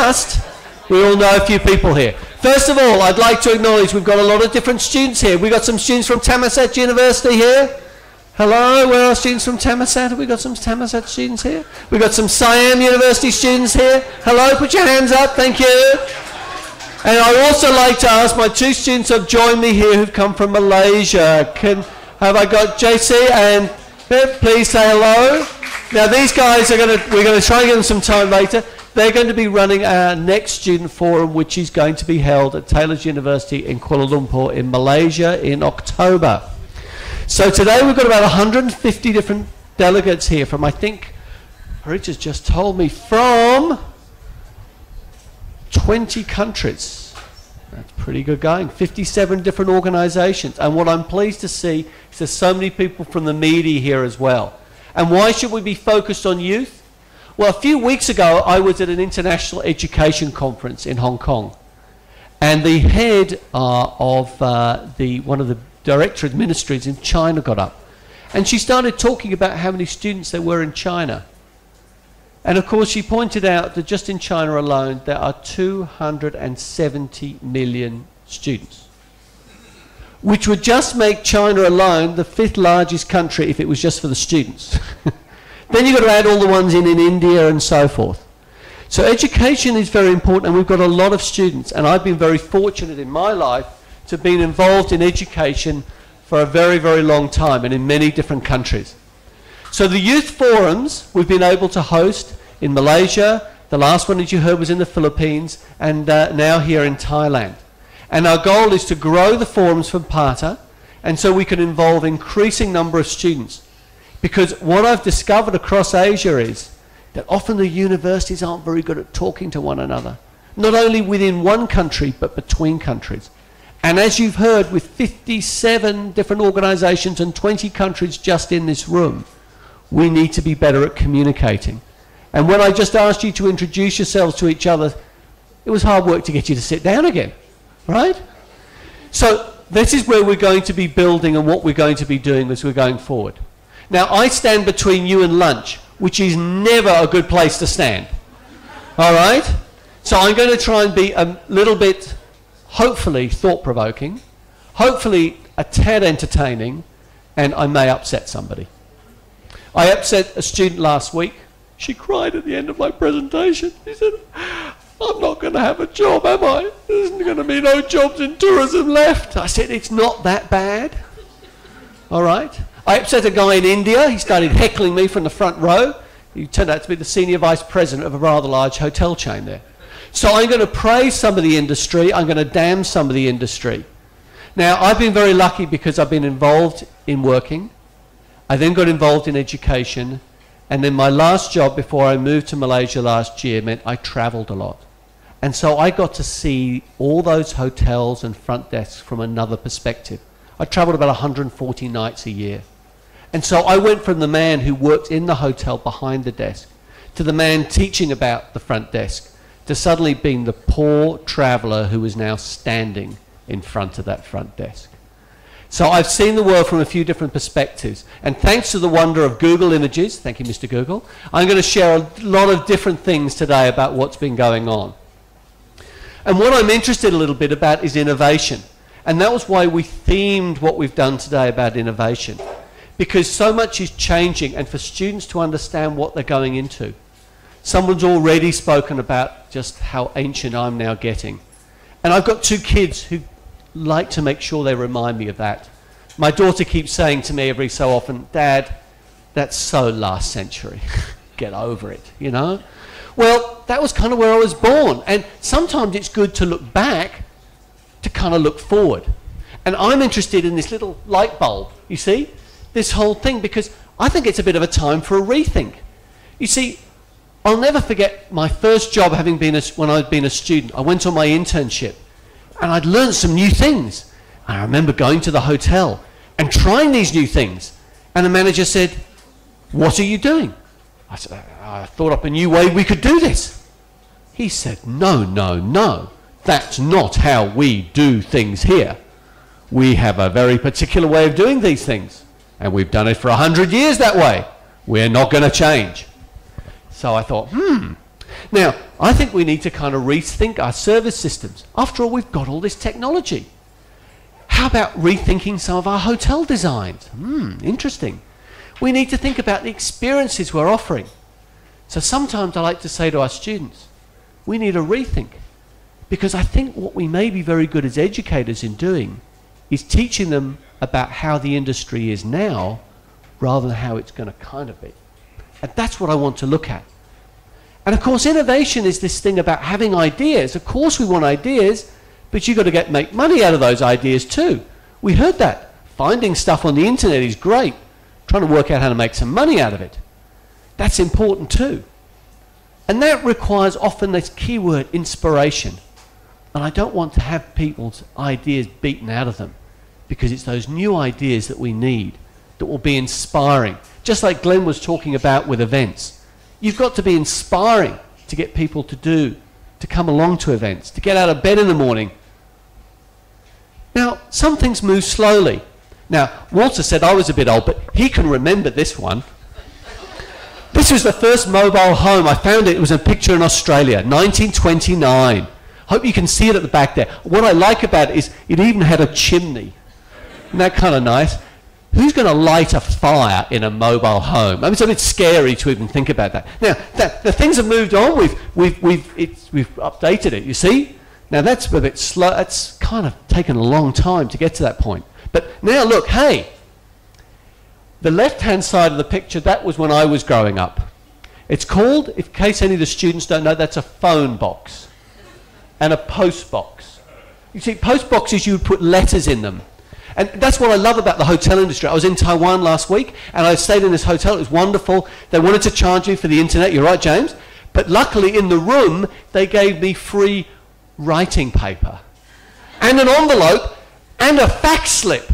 trust. We all know a few people here. First of all, I'd like to acknowledge we've got a lot of different students here. We've got some students from Thammasat University here. Hello, where are students from Thammasat? Have we got some Thammasat students here? We've got some Siam University students here. Hello, put your hands up, thank you. And I'd also like to ask, my two students have joined me here who've come from Malaysia. Have I got JC and Pip? Please say hello. Now these guys we're going to try and give them some time later. They're going to be running our next student forum, which is going to be held at Taylor's University in Kuala Lumpur in Malaysia in October. So today we've got about 150 different delegates here from, I think, Richard's just told me, from 20 countries. That's pretty good going. 57 different organisations. And what I'm pleased to see is there's so many people from the media here as well. And why should we be focused on youth? Well, a few weeks ago, I was at an international education conference in Hong Kong. And the head of one of the director ministries in China got up. And she started talking about how many students there were in China. And of course, she pointed out that just in China alone, there are 270 million students, which would just make China alone the 5th largest country if it was just for the students. Then you've got to add all the ones in India and so forth. So education is very important, and we've got a lot of students, and I've been very fortunate in my life to have been involved in education for a very, very long time and in many different countries. So the youth forums we've been able to host in Malaysia, the last one that you heard was in the Philippines, and now here in Thailand. And our goal is to grow the forums from PATA, and so we can involve increasing number of students. Because what I've discovered across Asia is that often the universities aren't very good at talking to one another, not only within one country, but between countries. And as you've heard, with 57 different organisations and 20 countries just in this room, we need to be better at communicating. And when I just asked you to introduce yourselves to each other, it was hard work to get you to sit down again, right? So this is where we're going to be building and what we're going to be doing as we're going forward. Now, I stand between you and lunch, which is never a good place to stand. All right? So I'm going to try and be a little bit, hopefully, thought-provoking, hopefully a tad entertaining, and I may upset somebody. I upset a student last week. She cried at the end of my presentation. She said, I'm not going to have a job, am I? There's going to be no jobs in tourism left. I said, it's not that bad. All right? I upset a guy in India. He started heckling me from the front row. He turned out to be the senior vice president of a rather large hotel chain there. So I'm going to praise some of the industry. I'm going to damn some of the industry. Now, I've been very lucky because I've been involved in working. I then got involved in education. And then my last job before I moved to Malaysia last year meant I travelled a lot. And so I got to see all those hotels and front desks from another perspective. I travelled about 140 nights a year. And so I went from the man who worked in the hotel behind the desk to the man teaching about the front desk to suddenly being the poor traveller who is now standing in front of that front desk. So I've seen the world from a few different perspectives. And thanks to the wonder of Google Images, thank you, Mr. Google, I'm going to share a lot of different things today about what's been going on. And what I'm interested a little bit about is innovation. And that was why we themed what we've done today about innovation. Because so much is changing, and for students to understand what they're going into. Someone's already spoken about just how ancient I'm now getting. And I've got 2 kids who like to make sure they remind me of that. My daughter keeps saying to me every so often, Dad, that's so last century. Get over it, you know? Well, that was kind of where I was born. And sometimes it's good to look back to kind of look forward. And I'm interested in this little light bulb, you see? This whole thing, because I think it's a bit of a time for a rethink. You see, I'll never forget my first job having been when I'd been a student. I went on my internship and I'd learned some new things. And I remember going to the hotel and trying these new things. And the manager said, what are you doing? I said, I thought up a new way we could do this. He said, no, no, no. That's not how we do things here. We have a very particular way of doing these things. And we've done it for 100 years that way. We're not going to change. So I thought, Now, I think we need to kind of rethink our service systems. After all, we've got all this technology. How about rethinking some of our hotel designs? Interesting. We need to think about the experiences we're offering. So sometimes I like to say to our students, we need a rethink. Because I think what we may be very good as educators in doing is teaching them about how the industry is now rather than how it's going to kind of be. And that's what I want to look at. And of course, innovation is this thing about having ideas. Of course we want ideas, but you've got to make money out of those ideas too. We heard that. Finding stuff on the internet is great. Trying to work out how to make some money out of it. That's important too. And that requires often this keyword, inspiration. And I don't want to have people's ideas beaten out of them, because it's those new ideas that we need that will be inspiring. Just like Glenn was talking about with events. You've got to be inspiring to get people to come along to events, to get out of bed in the morning. Now, some things move slowly. Now, Walter said I was a bit old, but he can remember this one. This was the first mobile home. I found it. It was a picture in Australia, 1929. Hope you can see it at the back there. What I like about it is it even had a chimney. Isn't that kind of nice? Who's going to light a fire in a mobile home? I mean, it's a bit scary to even think about that. Now, the things have moved on. We've updated it, you see? Now, that's a bit slow. It's kind of taken a long time to get to that point. But now, look, hey, the left-hand side of the picture, that was when I was growing up. It's called, in case any of the students don't know, that's a phone box and a post box. You see, post boxes, you would put letters in them. And that's what I love about the hotel industry. I was in Taiwan last week, and I stayed in this hotel. It was wonderful. They wanted to charge me for the internet. You're right, James. But luckily, in the room, they gave me free writing paper and an envelope and a fax slip.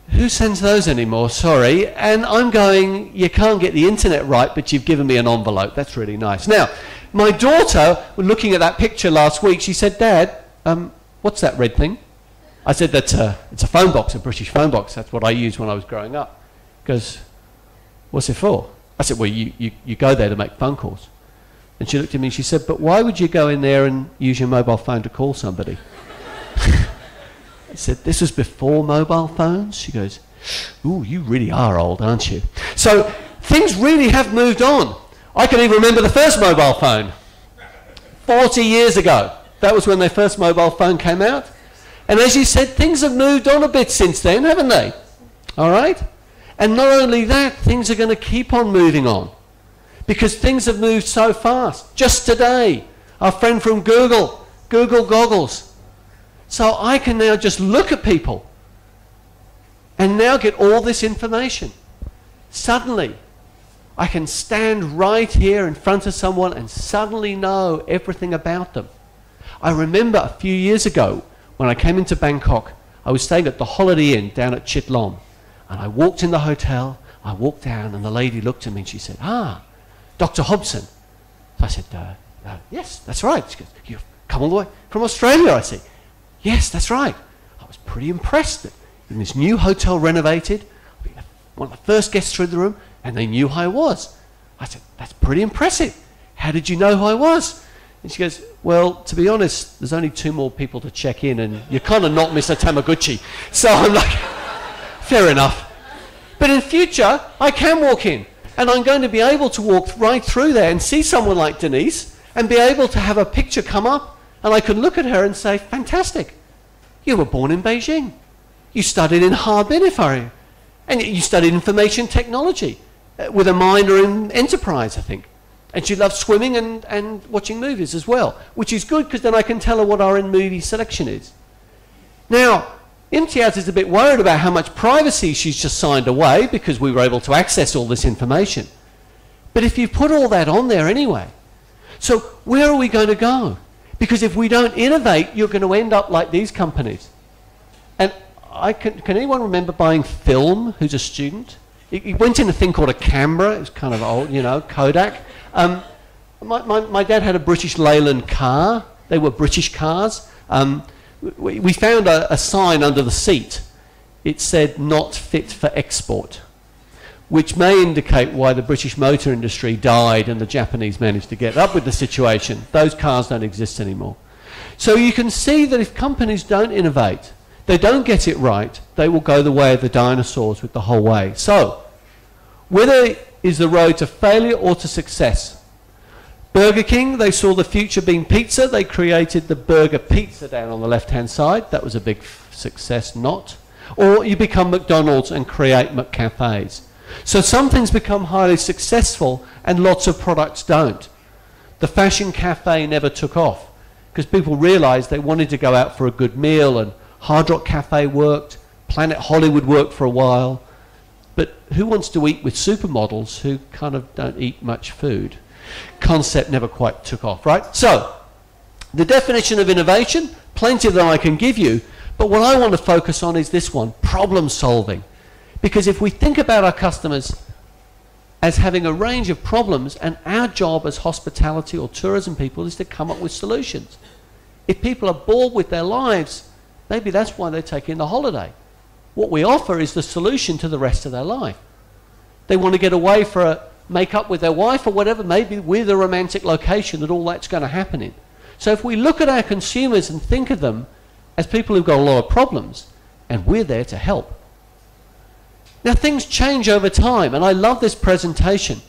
Who sends those anymore? Sorry. And I'm going, you can't get the internet right, but you've given me an envelope. That's really nice. Now, my daughter, looking at that picture last week, she said, Dad, what's that red thing? I said, it's a phone box, a British phone box. That's what I used when I was growing up. She goes, what's it for? I said, well, you go there to make phone calls. And she looked at me and she said, but why would you go in there and use your mobile phone to call somebody? I said, this was before mobile phones? She goes, ooh, you really are old, aren't you? So things really have moved on. I can even remember the first mobile phone. 40 years ago. That was when their first mobile phone came out. And as you said, things have moved on a bit since then, haven't they? All right? And not only that, things are going to keep on moving on, because things have moved so fast. Just today, our friend from Google goggles. So I can now just look at people and now get all this information. Suddenly, I can stand right here in front of someone and suddenly know everything about them. I remember a few years ago, when I came into Bangkok, I was staying at the Holiday Inn down at Chit Lom. And I walked in the hotel, I walked down, and the lady looked at me and she said, Dr. Hobson. So I said, yes, that's right. She goes, you've come all the way from Australia, I said. Yes, that's right. I was pretty impressed that in this new hotel renovated, one of the first guests through the room, and they knew who I was. I said, that's pretty impressive. How did you know who I was? And she goes, well, to be honest, there's only 2 more people to check in, and you're kind of not Mr. Tamaguchi. So I'm like, fair enough. But in future, I can walk in, and I'm going to be able to walk right through there and see someone like Denise, and be able to have a picture come up, and I can look at her and say, fantastic, you were born in Beijing. You studied in Harbin, and you studied information technology with a minor in enterprise, I think. And she loves swimming and watching movies as well, which is good because then I can tell her what our in-movie selection is. Now, Imtiaz is a bit worried about how much privacy she's just signed away because we were able to access all this information. But if you put all that on there anyway, so where are we going to go? Because if we don't innovate, you're going to end up like these companies. And can anyone remember buying film who's a student? He went in a thing called a camera. It was kind of old, Kodak. My dad had a British Leyland car. They were British cars. We found a sign under the seat. It said, not fit for export. which may indicate why the British motor industry died and the Japanese managed to get up with the situation. Those cars don't exist anymore. So you can see that if companies don't innovate, they don't get it right, they will go the way of the dinosaurs with the whole way. So, whether is the road to failure or to success? Burger King, they saw the future being pizza. They created the burger pizza down on the left-hand side. That was a big success, not. Or you become McDonald's and create McCafes. So some things become highly successful and lots of products don't. The fashion cafe never took off because people realized they wanted to go out for a good meal, and Hard Rock Cafe worked, Planet Hollywood worked for a while. But who wants to eat with supermodels who kind of don't eat much food? Concept never quite took off, right? So, the definition of innovation, plenty of them I can give you, but what I want to focus on is this one, problem solving. Because if we think about our customers as having a range of problems, and our job as hospitality or tourism people is to come up with solutions. If people are bored with their lives, maybe that's why they're taking the holiday. What we offer is the solution to the rest of their life. They want to get away for a make up with their wife or whatever, maybe we're the romantic location that all that's going to happen in. So if we look at our consumers and think of them as people who've got a lot of problems, and we're there to help. Now things change over time, and I love this presentation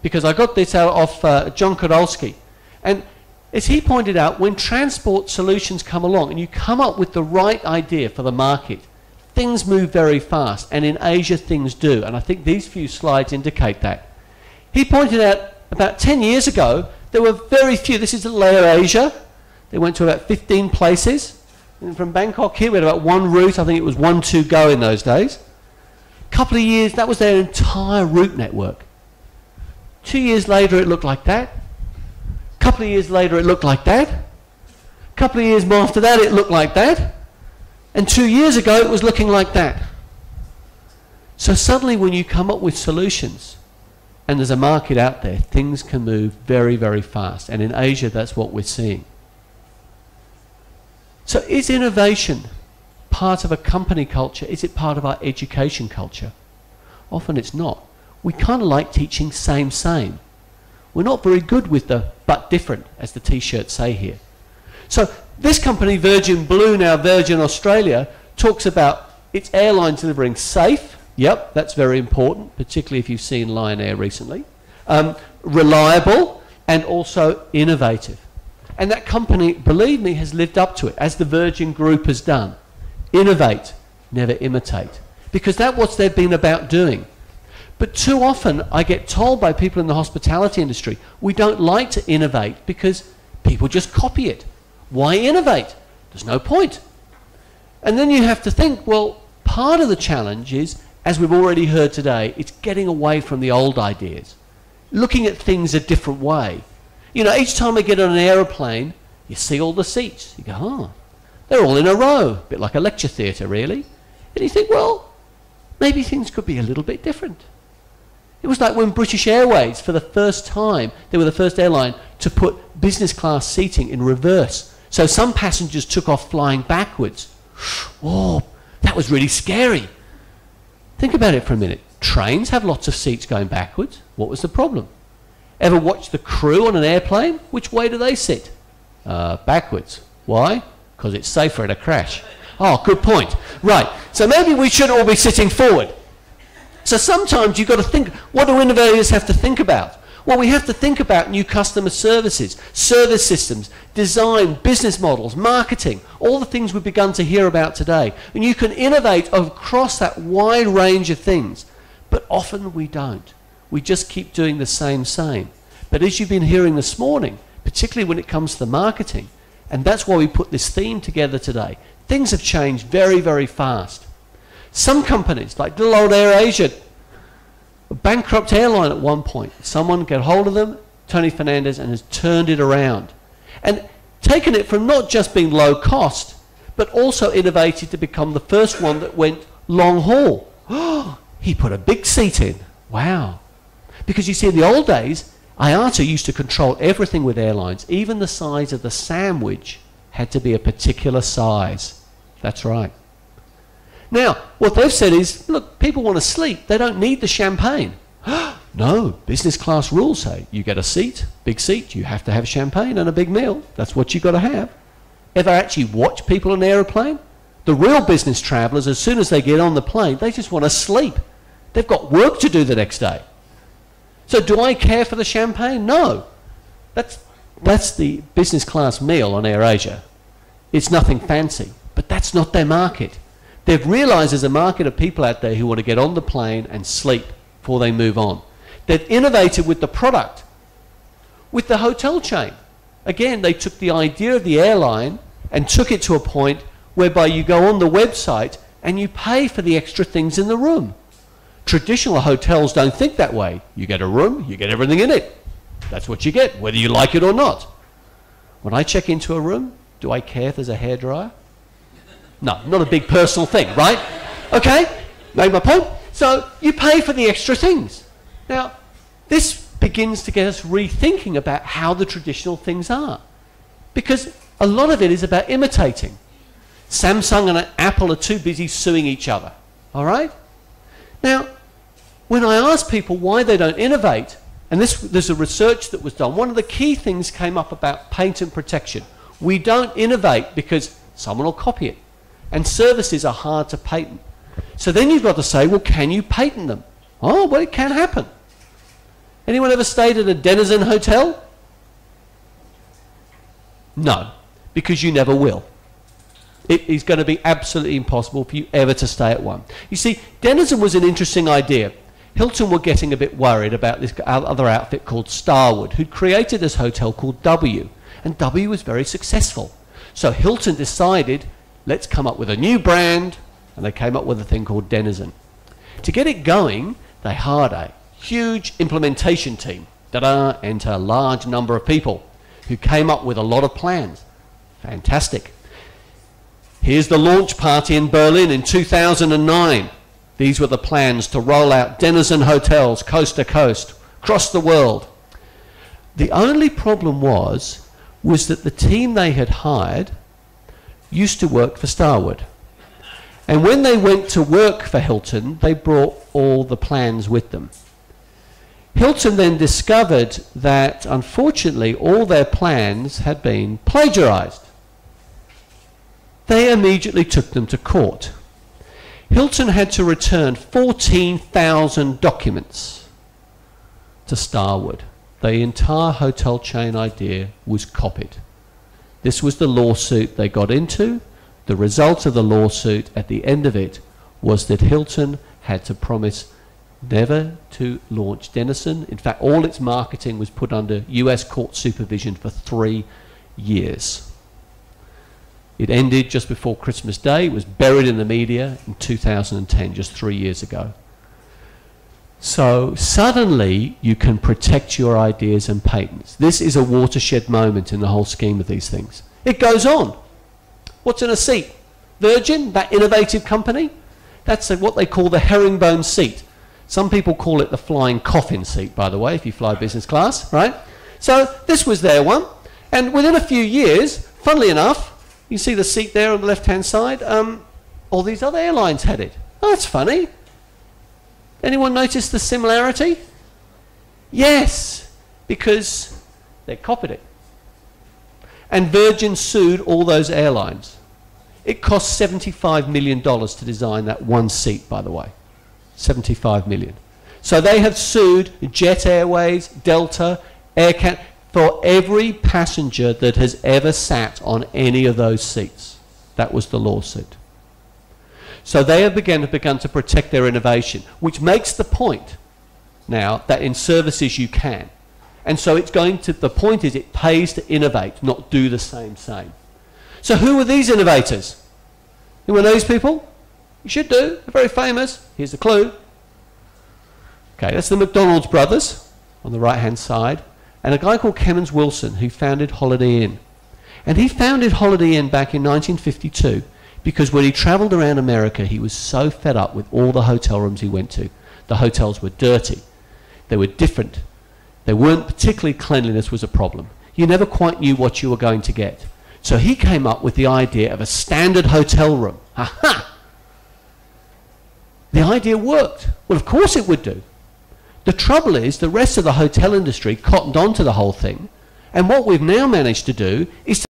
because I got this out of John Kodolsky. And as he pointed out, when transport solutions come along and you come up with the right idea for the market, things move very fast, and in Asia things do, and I think these few slides indicate that. He pointed out about 10 years ago there were very few. This is Layer Asia. They went to about 15 places. And from Bangkok here we had about one route. I think it was 1-2 go in those days. A couple of years, that was their entire route network. 2 years later it looked like that. A couple of years later it looked like that. A couple of years after that it looked like that. And 2 years ago it was looking like that. So suddenly when you come up with solutions and there's a market out there, things can move very, very fast. And in Asia that's what we're seeing. So is innovation part of a company culture? Is it part of our education culture? Often it's not. We kind of like teaching same. We're not very good with the but different, as the t-shirts say here. So this company, Virgin Blue, now Virgin Australia, talks about its airlines delivering safe. Yep, that's very important, particularly if you've seen Lion Air recently. Reliable and also innovative. And that company, believe me, has lived up to it, as the Virgin Group has done. Innovate, never imitate. Because that's what they've been about doing. But too often I get told by people in the hospitality industry, we don't like to innovate because people just copy it. Why innovate? There's no point. And then you have to think, well, part of the challenge is, as we've already heard today, it's getting away from the old ideas. Looking at things a different way. You know, each time I get on an aeroplane, you see all the seats. You go, oh, they're all in a row. A bit like a lecture theatre, really. And you think, well, maybe things could be a little bit different. It was like when British Airways, for the first time, they were the first airline to put business class seating in reverse. So some passengers took off flying backwards. Whoa, that was really scary. Think about it for a minute. Trains have lots of seats going backwards. What was the problem? Ever watch the crew on an airplane? Which way do they sit? Backwards. Why? Because it's safer at a crash. Oh, good point. Right. So maybe we should all be sitting forward. So sometimes you've got to think, what do innovators have to think about? Well, we have to think about new customer services, service systems, design, business models, marketing, all the things we've begun to hear about today. And you can innovate across that wide range of things. But often we don't. We just keep doing the same. But as you've been hearing this morning, particularly when it comes to the marketing, and that's why we put this theme together today, things have changed very, very fast. Some companies, like little old Air Asia, a bankrupt airline at one point. Someone got hold of them, Tony Fernandez, and has turned it around. And taken it from not just being low cost, but also innovated to become the first one that went long haul. Oh, he put a big seat in. Wow. Because you see, in the old days, IATA used to control everything with airlines. Even the size of the sandwich had to be a particular size. That's right. Now, what they've said is, look, people want to sleep. They don't need the champagne. No, business class rules say you get a seat, big seat, you have to have champagne and a big meal. That's what you've got to have. Ever actually watch people on an aeroplane? The real business travellers, as soon as they get on the plane, they just want to sleep. They've got work to do the next day. So do I care for the champagne? No. That's the business class meal on AirAsia. It's nothing fancy, but that's not their market. They've realised there's a market of people out there who want to get on the plane and sleep before they move on. They've innovated with the product, with the hotel chain. Again, they took the idea of the airline and took it to a point whereby you go on the website and you pay for the extra things in the room. Traditional hotels don't think that way. You get a room, you get everything in it. That's what you get, whether you like it or not. When I check into a room, do I care if there's a hairdryer? No, not a big personal thing, right? Okay, made my point. So you pay for the extra things. Now, this begins to get us rethinking about how the traditional things are. Because a lot of it is about imitating. Samsung and Apple are too busy suing each other, all right? Now, when I ask people why they don't innovate, and there's a research that was done, one of the key things came up about patent protection. We don't innovate because someone will copy it. And services are hard to patent. So then you've got to say, well, can you patent them? Oh, well, it can happen. Anyone ever stayed at a Denizen hotel? No, because you never will. It is going to be absolutely impossible for you ever to stay at one. You see, Denizen was an interesting idea. Hilton were getting a bit worried about this other outfit called Starwood, who'd created this hotel called W. And W was very successful. So Hilton decided, let's come up with a new brand, and they came up with a thing called Denizen. To get it going, they hired a huge implementation team. Ta-da, enter a large number of people who came up with a lot of plans. Fantastic. Here's the launch party in Berlin in 2009. These were the plans to roll out Denizen hotels coast to coast, across the world. The only problem was that the team they had hired used to work for Starwood. And when they went to work for Hilton, they brought all the plans with them. Hilton then discovered that, unfortunately, all their plans had been plagiarized. They immediately took them to court. Hilton had to return 14,000 documents to Starwood. The entire hotel chain idea was copied. This was the lawsuit they got into. The result of the lawsuit at the end of it was that Hilton had to promise never to launch Denizen. In fact, all its marketing was put under US court supervision for 3 years. It ended just before Christmas Day. It was buried in the media in 2010, just 3 years ago. So suddenly you can protect your ideas and patents. This is a watershed moment in the whole scheme of these things. It goes on. What's in a seat? Virgin, that innovative company, that's what they call the herringbone seat. Some people call it the flying coffin seat, by the way, if you fly business class, right? So this was their one. And within a few years, funnily enough, you see the seat there on the left-hand side, all these other airlines had it. Oh, that's funny. Anyone notice the similarity? Yes, because they copied it. And Virgin sued all those airlines. It cost $75 million to design that one seat, by the way. $75 million. So they have sued Jet Airways, Delta, AirCat, for every passenger that has ever sat on any of those seats. That was the lawsuit. So they have begun to protect their innovation, which makes the point now that in services you can. And so it's going to, the point is it pays to innovate, not do the same. So who are these innovators? Who are those people? You should do. They're very famous. Here's the clue. Okay, that's the McDonald's brothers on the right-hand side, and a guy called Kemmons Wilson who founded Holiday Inn. And he founded Holiday Inn back in 1952 because when he travelled around America, he was so fed up with all the hotel rooms he went to. The hotels were dirty. They were different. They weren't particularly, cleanliness was a problem. You never quite knew what you were going to get. So he came up with the idea of a standard hotel room. Aha! The idea worked. Well, of course it would do. The trouble is the rest of the hotel industry cottoned onto the whole thing, and what we've now managed to do is